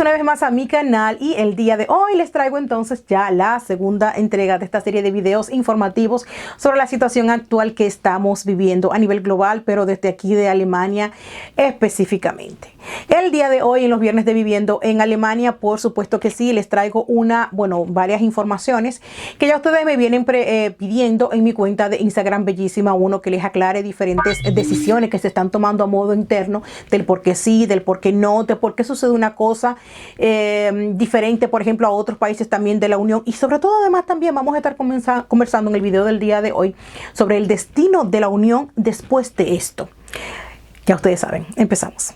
una vez más a mi canal y el día de hoy les traigo entonces ya la segunda entrega de esta serie de videos informativos sobre la situación actual que estamos viviendo a nivel global, pero desde aquí de Alemania específicamente. El día de hoy en los viernes de Viviendo en Alemania, por supuesto que sí, les traigo varias informaciones que ya ustedes me vienen pidiendo en mi cuenta de Instagram Bellísima Uno, que les aclare diferentes decisiones que se están tomando a modo interno del por qué sí, del por qué no, de por qué sucede una cosa diferente, por ejemplo, a otros países también de la Unión. Y sobre todo, además, también vamos a estar conversando en el video del día de hoy sobre el destino de la Unión después de esto. Ya ustedes saben, empezamos.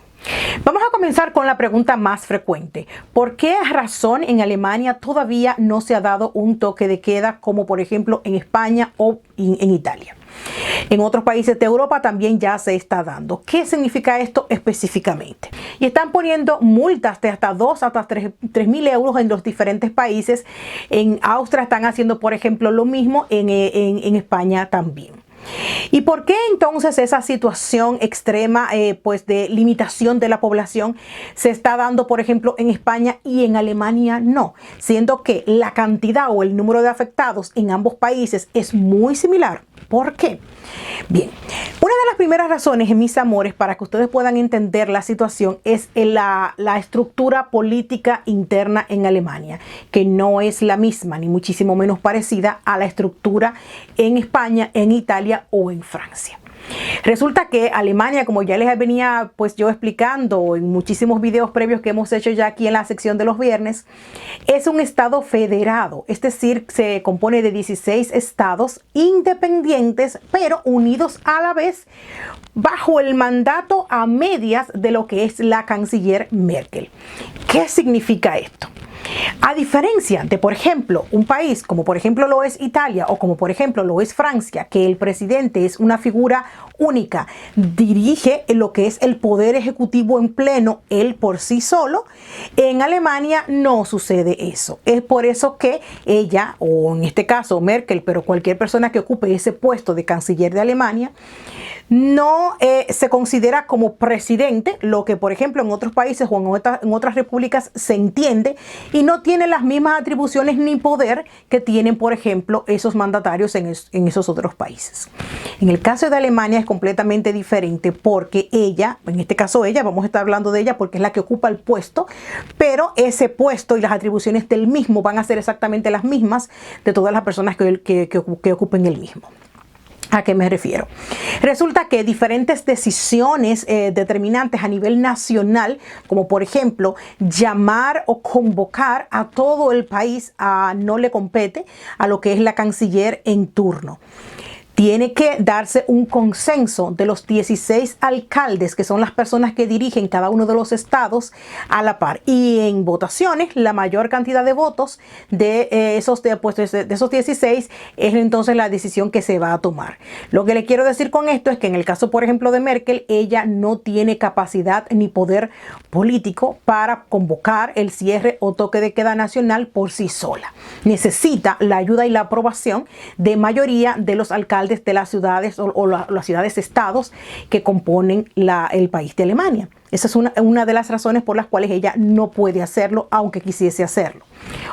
Vamos a comenzar con la pregunta más frecuente. ¿Por qué razón en Alemania todavía no se ha dado un toque de queda como por ejemplo en España o en Italia? En otros países de Europa también ya se está dando. ¿Qué significa esto específicamente? Y están poniendo multas de hasta 2 hasta 3.000 euros en los diferentes países. En Austria están haciendo, por ejemplo, lo mismo, en España también. ¿Y por qué entonces esa situación extrema de limitación de la población se está dando, por ejemplo, en España y en Alemania no? Siendo que la cantidad o el número de afectados en ambos países es muy similar. ¿Por qué? Bien, una de las primeras razones, mis amores, para que ustedes puedan entender la situación es la estructura política interna en Alemania, que no es la misma, ni muchísimo menos parecida a la estructura en España, en Italia o en Francia. Resulta que Alemania, como ya les venía yo explicando en muchísimos videos previos que hemos hecho ya aquí en la sección de los viernes, es un estado federado, es decir, se compone de 16 estados independientes, pero unidos a la vez bajo el mandato a medias de lo que es la canciller Merkel. ¿Qué significa esto? A diferencia de, por ejemplo, un país como por ejemplo lo es Italia o como por ejemplo lo es Francia, que el presidente es una figura única, dirige lo que es el poder ejecutivo en pleno, él por sí solo, en Alemania no sucede eso. Es por eso que ella, o en este caso Merkel, pero cualquier persona que ocupe ese puesto de canciller de Alemania, no se considera como presidente, lo que por ejemplo en otros países o en otras repúblicas se entiende, y no tiene las mismas atribuciones ni poder que tienen por ejemplo esos mandatarios en esos otros países. En el caso de Alemania es completamente diferente porque ella, en este caso ella, vamos a estar hablando de ella porque es la que ocupa el puesto, pero ese puesto y las atribuciones del mismo van a ser exactamente las mismas de todas las personas que ocupen el mismo. ¿A qué me refiero? Resulta que diferentes decisiones determinantes a nivel nacional, como por ejemplo llamar o convocar a todo el país, no le compete a lo que es la canciller en turno. Tiene que darse un consenso de los 16 alcaldes, que son las personas que dirigen cada uno de los estados a la par. Y en votaciones, la mayor cantidad de votos de esos 16 es entonces la decisión que se va a tomar. Lo que le quiero decir con esto es que en el caso, por ejemplo, de Merkel, ella no tiene capacidad ni poder político para convocar el cierre o toque de queda nacional por sí sola. Necesita la ayuda y la aprobación de mayoría de los alcaldes de las ciudades o las ciudades-estados que componen el país de Alemania. Esa es una de las razones por las cuales ella no puede hacerlo, aunque quisiese hacerlo.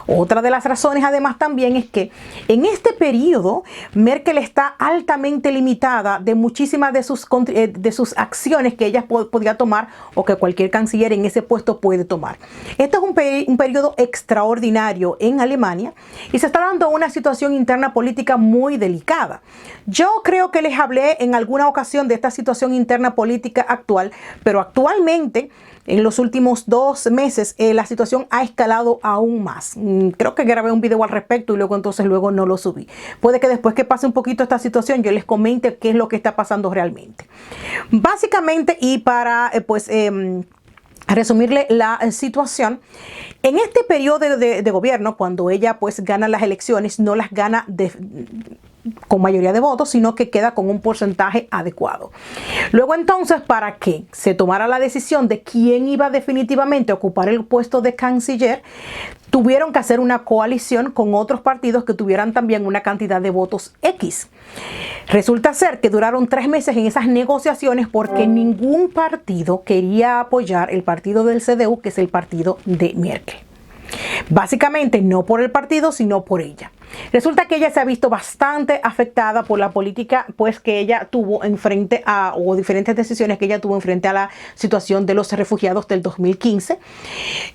Otra de las razones además también es que en este periodo Merkel está altamente limitada de muchísimas de sus acciones que ella podría tomar o que cualquier canciller en ese puesto puede tomar. Este es un periodo extraordinario en Alemania y se está dando una situación interna política muy delicada. Yo creo que les hablé en alguna ocasión de esta situación interna política actual, pero actualmente en los últimos 2 meses la situación ha escalado aún más. Creo que grabé un video al respecto y luego no lo subí. Puede que después que pase un poquito esta situación yo les comente qué es lo que está pasando realmente. Básicamente, y para resumirle la situación, en este periodo de gobierno, cuando ella gana las elecciones, no las gana con mayoría de votos, sino que queda con un porcentaje adecuado. Luego entonces, para que se tomara la decisión de quién iba definitivamente a ocupar el puesto de canciller, tuvieron que hacer una coalición con otros partidos que tuvieran también una cantidad de votos X. Resulta ser que duraron 3 meses en esas negociaciones porque ningún partido quería apoyar el partido del CDU, que es el partido de Merkel. Básicamente no por el partido, sino por ella. Resulta que ella se ha visto bastante afectada por la política pues que ella tuvo en frente a, o diferentes decisiones que ella tuvo en frente a la situación de los refugiados del 2015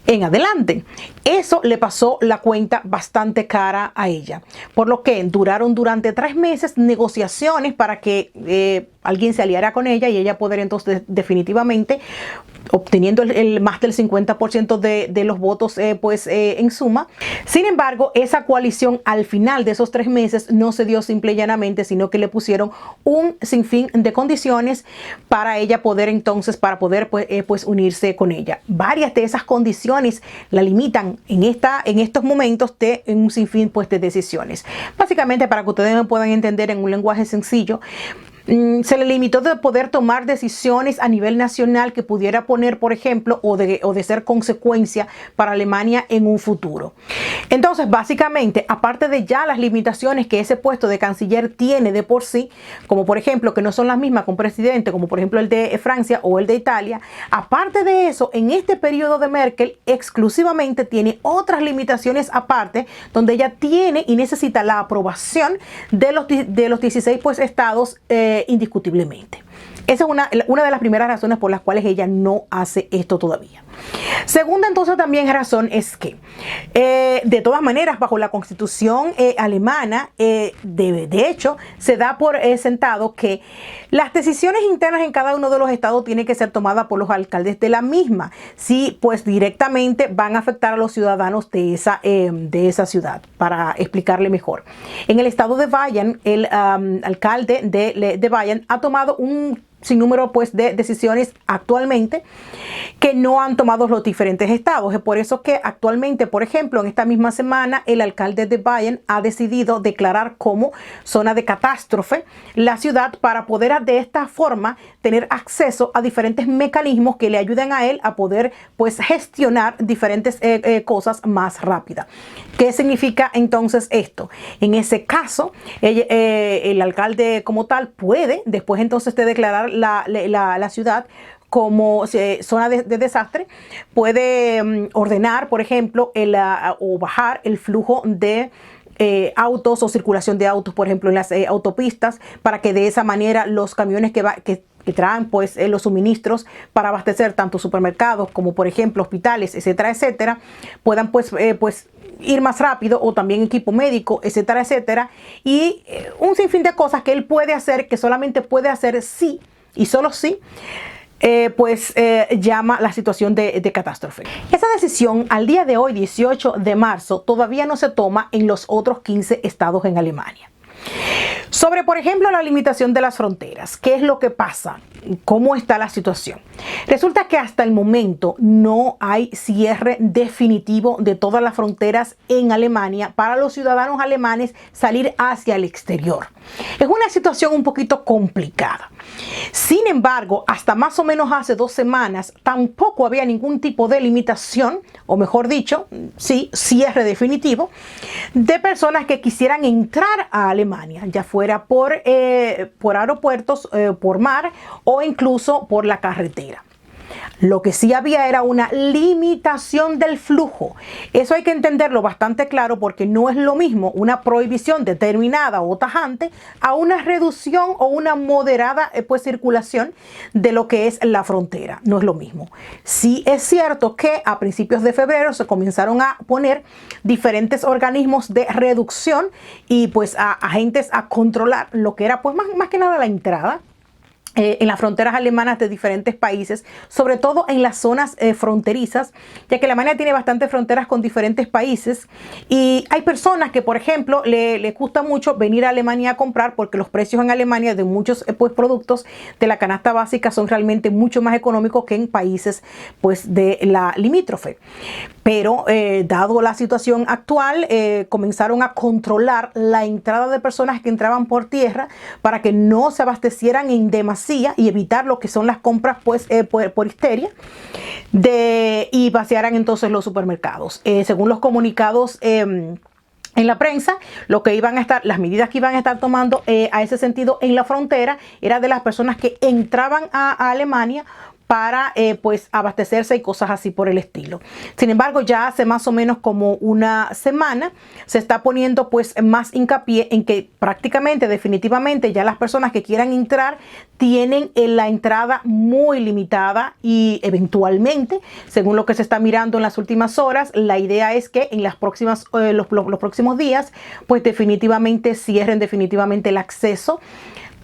en adelante. Eso le pasó la cuenta bastante cara a ella, por lo que duraron durante 3 meses negociaciones para que alguien se aliara con ella y ella poder entonces definitivamente, obteniendo el más del 50% de los votos en suma. Sin embargo, esa coalición al final de esos 3 meses no se dio simple y llanamente, sino que le pusieron un sinfín de condiciones para ella poder entonces, para poder unirse con ella. Varias de esas condiciones la limitan en estos momentos en un sinfín de decisiones. Básicamente, para que ustedes me puedan entender en un lenguaje sencillo, se le limitó de poder tomar decisiones a nivel nacional que pudiera poner, por ejemplo, o de ser consecuencia para Alemania en un futuro. Entonces, básicamente, aparte de ya las limitaciones que ese puesto de canciller tiene de por sí, como por ejemplo que no son las mismas con presidente, como por ejemplo el de Francia o el de Italia, aparte de eso, en este periodo de Merkel exclusivamente tiene otras limitaciones aparte, donde ella tiene y necesita la aprobación de los 16 estados indiscutiblemente. Esa es una de las primeras razones por las cuales ella no hace esto todavía. Segunda, entonces, también razón es que, de todas maneras, bajo la constitución alemana, de hecho, se da por sentado que las decisiones internas en cada uno de los estados tienen que ser tomadas por los alcaldes de la misma, si pues directamente van a afectar a los ciudadanos de esa ciudad. Para explicarle mejor, en el estado de Bayern, el alcalde de Bayern ha tomado un sinnúmero de decisiones actualmente que no han tomado los diferentes estados. Es por eso que actualmente, por ejemplo, en esta misma semana, el alcalde de Bayern ha decidido declarar como zona de catástrofe la ciudad para poder de esta forma tener acceso a diferentes mecanismos que le ayuden a él a poder gestionar diferentes cosas más rápidas. ¿Qué significa entonces esto? En ese caso, el alcalde como tal puede después entonces de declarar la ciudad como zona de desastre, puede ordenar, por ejemplo, o bajar el flujo de autos o circulación de autos, por ejemplo, en las autopistas, para que de esa manera los camiones que traen los suministros para abastecer tanto supermercados como, por ejemplo, hospitales, etcétera, etcétera, puedan ir más rápido, o también equipo médico, etcétera, etcétera, y un sinfín de cosas que él puede hacer, que solamente puede hacer sí y solo sí llama la situación de catástrofe. Esa decisión al día de hoy, 18 de marzo, todavía no se toma en los otros 15 estados en Alemania. Sobre, por ejemplo, la limitación de las fronteras, ¿qué es lo que pasa? ¿Cómo está la situación? Resulta que hasta el momento no hay cierre definitivo de todas las fronteras en Alemania para los ciudadanos alemanes salir hacia el exterior. Es una situación un poquito complicada. Sin embargo, hasta más o menos hace 2 semanas tampoco había ningún tipo de limitación, o mejor dicho, sí, cierre definitivo, de personas que quisieran entrar a Alemania, ya fuera por aeropuertos, por mar o incluso por la carretera. Lo que sí había era una limitación del flujo. Eso hay que entenderlo bastante claro, porque no es lo mismo una prohibición determinada o tajante a una reducción o una moderada circulación de lo que es la frontera. No es lo mismo. Sí es cierto que a principios de febrero se comenzaron a poner diferentes organismos de reducción y a agentes a controlar lo que era más que nada la entrada en las fronteras alemanas de diferentes países, sobre todo en las zonas fronterizas, ya que Alemania tiene bastantes fronteras con diferentes países, y hay personas que, por ejemplo, les gusta mucho venir a Alemania a comprar, porque los precios en Alemania de muchos productos de la canasta básica son realmente mucho más económicos que en países de la limítrofe. Pero dado la situación actual, comenzaron a controlar la entrada de personas que entraban por tierra para que no se abastecieran en demasía y evitar lo que son las compras pues, por histeria y vaciaran entonces los supermercados. Según los comunicados en la prensa, las medidas que iban a estar tomando a ese sentido en la frontera era de las personas que entraban a Alemania para pues abastecerse y cosas así por el estilo. Sin embargo, ya hace más o menos como una semana se está poniendo pues más hincapié en que prácticamente, definitivamente, ya las personas que quieran entrar tienen la entrada muy limitada y eventualmente, según lo que se está mirando en las últimas horas, la idea es que en los próximos días pues definitivamente cierren definitivamente el acceso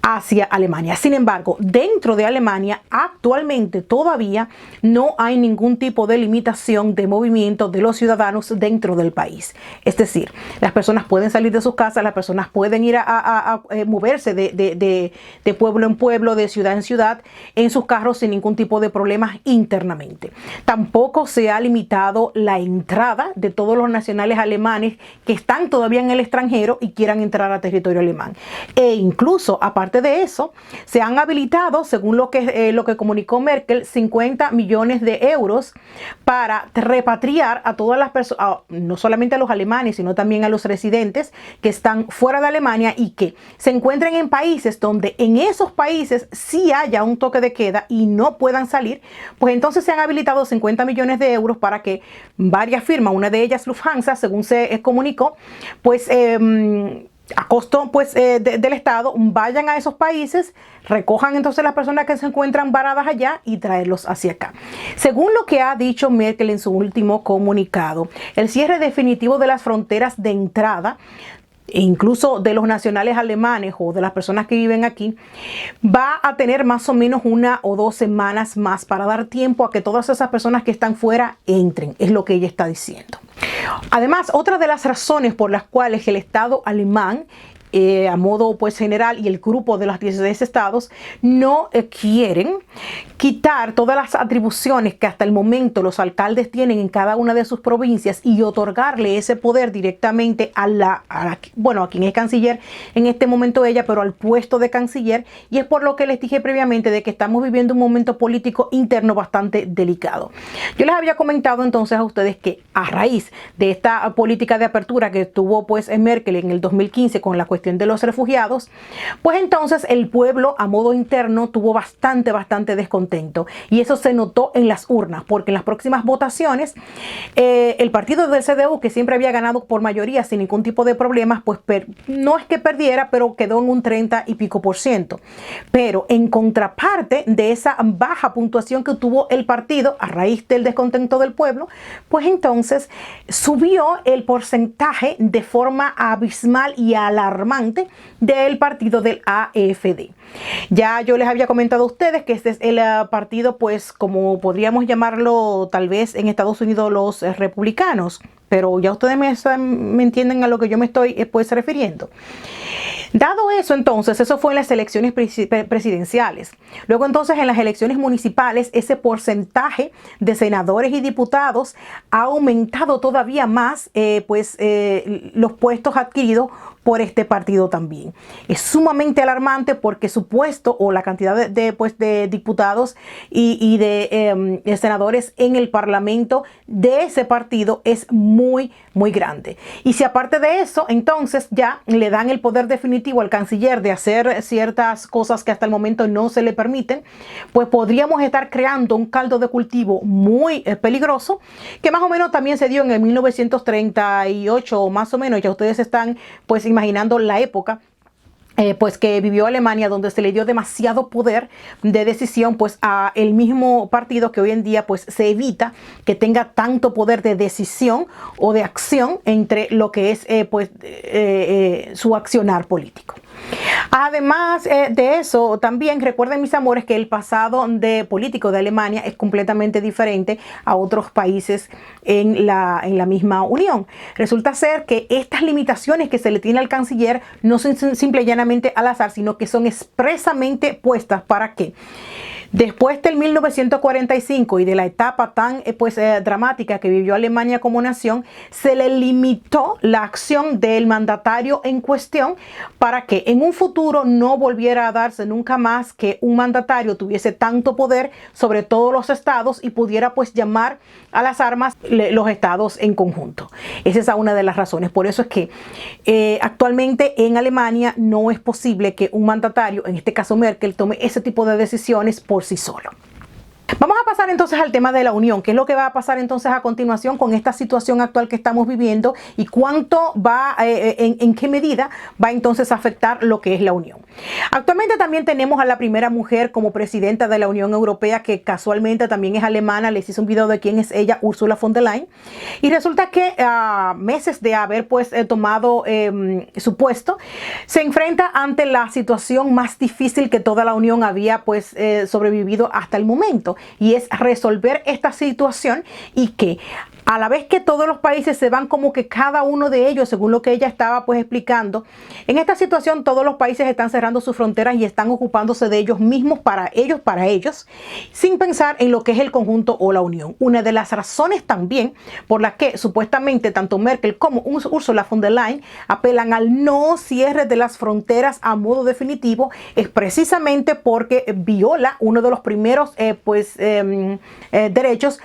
hacia Alemania. Sin embargo, dentro de Alemania actualmente todavía no hay ningún tipo de limitación de movimiento de los ciudadanos dentro del país. Es decir, las personas pueden salir de sus casas, las personas pueden ir a moverse de pueblo en pueblo, de ciudad en ciudad, en sus carros sin ningún tipo de problemas internamente. Tampoco se ha limitado la entrada de todos los nacionales alemanes que están todavía en el extranjero y quieran entrar a territorio alemán. E incluso, aparte de eso, se han habilitado, según lo que comunicó Merkel, 50 millones de euros para repatriar a todas las personas, no solamente a los alemanes, sino también a los residentes que están fuera de Alemania y que se encuentren en países donde en esos países sí haya un toque de queda y no puedan salir. Pues entonces se han habilitado 50 millones de euros para que varias firmas, una de ellas Lufthansa, según se comunicó, pues a costo pues del Estado, vayan a esos países, recojan entonces las personas que se encuentran varadas allá y traerlos hacia acá. Según lo que ha dicho Merkel en su último comunicado, el cierre definitivo de las fronteras de entrada e incluso de los nacionales alemanes o de las personas que viven aquí, va a tener más o menos 1 o 2 semanas más para dar tiempo a que todas esas personas que están fuera entren, es lo que ella está diciendo. Además, otra de las razones por las cuales el Estado alemán, a modo pues general, y el grupo de los 16 estados no quieren quitar todas las atribuciones que hasta el momento los alcaldes tienen en cada una de sus provincias y otorgarle ese poder directamente a quien es canciller en este momento ella, pero al puesto de canciller, y es por lo que les dije previamente de que estamos viviendo un momento político interno bastante delicado. Yo les había comentado entonces a ustedes que a raíz de esta política de apertura que tuvo pues Merkel en el 2015 con la cuestión de los refugiados, pues entonces el pueblo a modo interno tuvo bastante descontento, y eso se notó en las urnas, porque en las próximas votaciones el partido del CDU, que siempre había ganado por mayoría sin ningún tipo de problemas, pues no es que perdiera, pero quedó en un 30 y pico %. Pero en contraparte de esa baja puntuación que tuvo el partido a raíz del descontento del pueblo, pues entonces subió el porcentaje de forma abismal y alarmante del partido del AfD. Ya yo les había comentado a ustedes que este es el partido, pues como podríamos llamarlo tal vez en Estados Unidos los republicanos, pero ya ustedes me entienden a lo que yo me estoy pues refiriendo. Dado eso, entonces, eso fue en las elecciones presidenciales. Luego, entonces, en las elecciones municipales, ese porcentaje de senadores y diputados ha aumentado todavía más, los puestos adquiridos por este partido también. Es sumamente alarmante porque su puesto o la cantidad de diputados y de senadores en el parlamento de ese partido es muy grande. Y si aparte de eso, entonces ya le dan el poder definitivo al canciller de hacer ciertas cosas que hasta el momento no se le permiten, pues podríamos estar creando un caldo de cultivo muy peligroso, que más o menos también se dio en el 1938 o más o menos. Ya ustedes están pues imaginando la época pues que vivió Alemania, donde se le dio demasiado poder de decisión pues a el mismo partido, que hoy en día pues se evita que tenga tanto poder de decisión o de acción entre lo que es su accionar político. Además de eso, también recuerden, mis amores, que el pasado político de Alemania es completamente diferente a otros países en la misma Unión. Resulta ser que estas limitaciones que se le tiene al canciller no son simple y llanamente al azar, sino que son expresamente puestas para que Después del 1945 y de la etapa tan dramática que vivió Alemania como nación, se le limitó la acción del mandatario en cuestión para que en un futuro no volviera a darse nunca más que un mandatario tuviese tanto poder sobre todos los estados y pudiera pues llamar a las armas los estados en conjunto. Esa es una de las razones. Por eso es que actualmente en Alemania no es posible que un mandatario, en este caso Merkel, tome ese tipo de decisiones por sí solo. Vamos a pasar entonces al tema de la unión. ¿Qué es lo que va a pasar entonces a continuación con esta situación actual que estamos viviendo y cuánto va, en qué medida va entonces a afectar lo que es la unión? Actualmente también tenemos a la primera mujer como presidenta de la Unión Europea, que casualmente también es alemana. Les hice un video de quién es ella, Ursula von der Leyen. Y resulta que a meses de haber pues tomado su puesto, se enfrenta ante la situación más difícil que toda la Unión había pues sobrevivido hasta el momento. Y es resolver esta situación y que a la vez que todos los países se van como que cada uno de ellos, según lo que ella estaba pues explicando, en esta situación todos los países están cerrando sus fronteras y están ocupándose de ellos mismos para ellos, sin pensar en lo que es el conjunto o la unión. Una de las razones también por las que supuestamente tanto Merkel como Ursula von der Leyen apelan al no cierre de las fronteras a modo definitivo es precisamente porque viola uno de los primeros derechos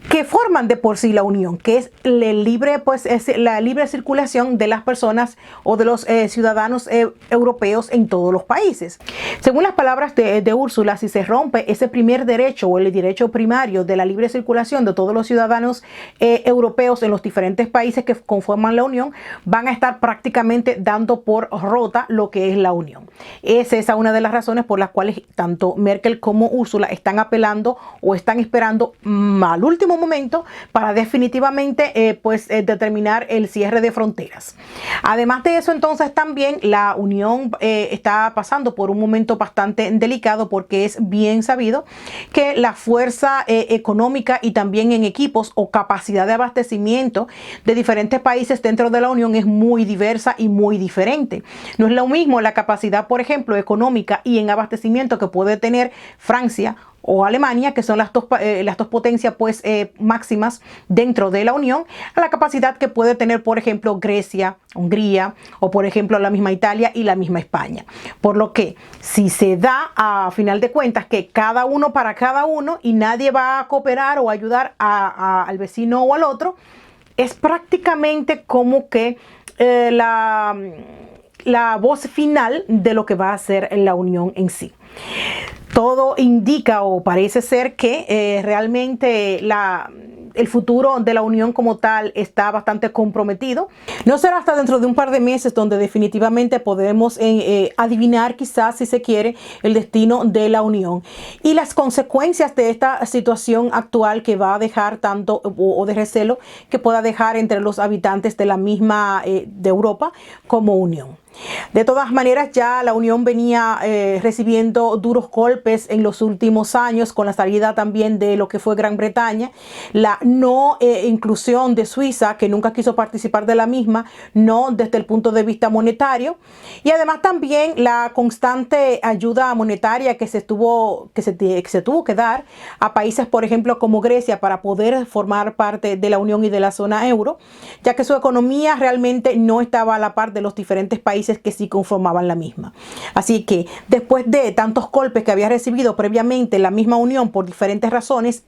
que forman de por sí la unión, que es la libre circulación de las personas o de los ciudadanos europeos en todos los países. Según las palabras de Úrsula, si se rompe ese primer derecho o el derecho primario de la libre circulación de todos los ciudadanos europeos en los diferentes países que conforman la unión, van a estar prácticamente dando por rota lo que es la unión. Esa es una de las razones por las cuales tanto Merkel como Úrsula están apelando o están esperando al último momento para definitivamente determinar el cierre de fronteras. Además de eso, entonces también la Unión está pasando por un momento bastante delicado, porque es bien sabido que la fuerza económica y también en equipos o capacidad de abastecimiento de diferentes países dentro de la Unión es muy diversa y muy diferente. No es lo mismo la capacidad, por ejemplo, económica y en abastecimiento que puede tener Francia o Alemania, que son las dos potencias máximas dentro de la Unión, a la capacidad que puede tener, por ejemplo, Grecia, Hungría o, por ejemplo, la misma Italia y la misma España. Por lo que, si se da a final de cuentas que cada uno para cada uno y nadie va a cooperar o ayudar al vecino o al otro, es prácticamente como que la voz final de lo que va a ser la Unión en sí. Todo indica o parece ser que realmente el futuro de la Unión como tal está bastante comprometido. No será hasta dentro de un par de meses donde definitivamente podemos adivinar, quizás si se quiere, el destino de la Unión y las consecuencias de esta situación actual que va a dejar tanto o de recelo que pueda dejar entre los habitantes de la misma de Europa como Unión. De todas maneras, ya la Unión venía recibiendo duros golpes en los últimos años con la salida también de lo que fue Gran Bretaña, la no inclusión de Suiza, que nunca quiso participar de la misma, no desde el punto de vista monetario, y además también la constante ayuda monetaria que se tuvo que dar a países, por ejemplo, como Grecia, para poder formar parte de la Unión y de la zona euro, ya que su economía realmente no estaba a la par de los diferentes países que sí conformaban la misma. Así que después de tantos golpes que había recibido previamente la misma Unión por diferentes razones,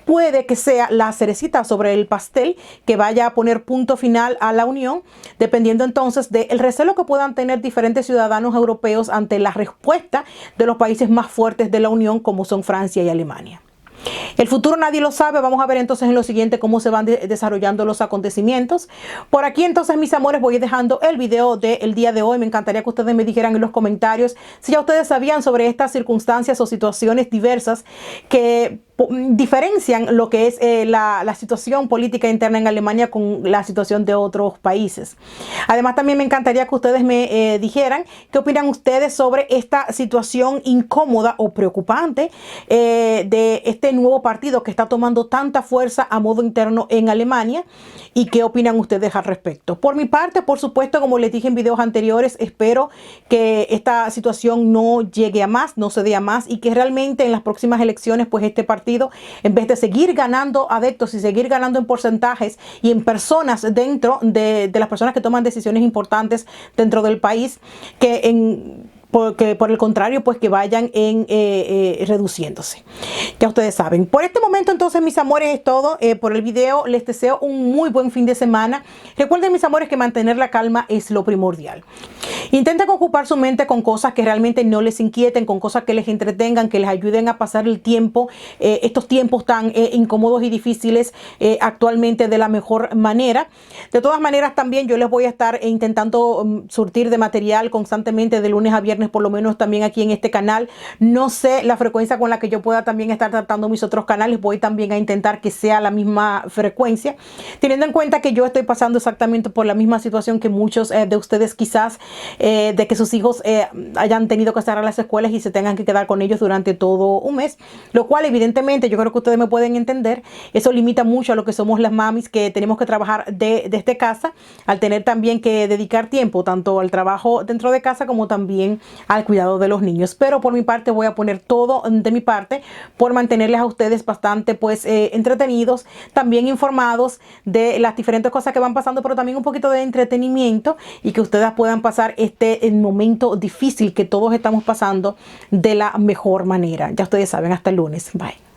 puede que sea la cerecita sobre el pastel que vaya a poner punto final a la Unión, dependiendo entonces del recelo que puedan tener diferentes ciudadanos europeos ante la respuesta de los países más fuertes de la Unión, como son Francia y Alemania. El futuro nadie lo sabe. Vamos a ver entonces en lo siguiente cómo se van desarrollando los acontecimientos. Por aquí entonces, mis amores, voy dejando el video del día de hoy. Me encantaría que ustedes me dijeran en los comentarios si ya ustedes sabían sobre estas circunstancias o situaciones diversas que diferencian lo que es la situación política interna en Alemania con la situación de otros países. Además, también me encantaría que ustedes me dijeran qué opinan ustedes sobre esta situación incómoda o preocupante de este este nuevo partido que está tomando tanta fuerza a modo interno en Alemania y qué opinan ustedes al respecto. Por mi parte, por supuesto, como les dije en videos anteriores, espero que esta situación no llegue a más, no se dé a más y que realmente en las próximas elecciones pues este partido, en vez de seguir ganando adeptos y seguir ganando en porcentajes y en personas dentro de las personas que toman decisiones importantes dentro del país, porque por el contrario, pues que vayan reduciéndose. Ya ustedes saben. Por este momento, entonces, mis amores, es todo por el video. Les deseo un muy buen fin de semana. Recuerden, mis amores, que mantener la calma es lo primordial. Intenten ocupar su mente con cosas que realmente no les inquieten, con cosas que les entretengan, que les ayuden a pasar el tiempo, estos tiempos tan incómodos y difíciles actualmente de la mejor manera. De todas maneras, también yo les voy a estar intentando surtir de material constantemente de lunes a viernes, por lo menos también aquí en este canal. No sé la frecuencia con la que yo pueda también estar tratando mis otros canales. Voy también a intentar que sea la misma frecuencia, teniendo en cuenta que yo estoy pasando exactamente por la misma situación que muchos de ustedes quizás, de que sus hijos hayan tenido que cerrar las escuelas y se tengan que quedar con ellos durante todo un mes, lo cual evidentemente yo creo que ustedes me pueden entender. Eso limita mucho a lo que somos las mamis, que tenemos que trabajar desde casa, al tener también que dedicar tiempo tanto al trabajo dentro de casa como también al cuidado de los niños. Pero por mi parte voy a poner todo de mi parte por mantenerles a ustedes bastante pues entretenidos, también informados de las diferentes cosas que van pasando, pero también un poquito de entretenimiento y que ustedes puedan pasar el momento difícil que todos estamos pasando de la mejor manera. Ya ustedes saben, hasta el lunes. Bye.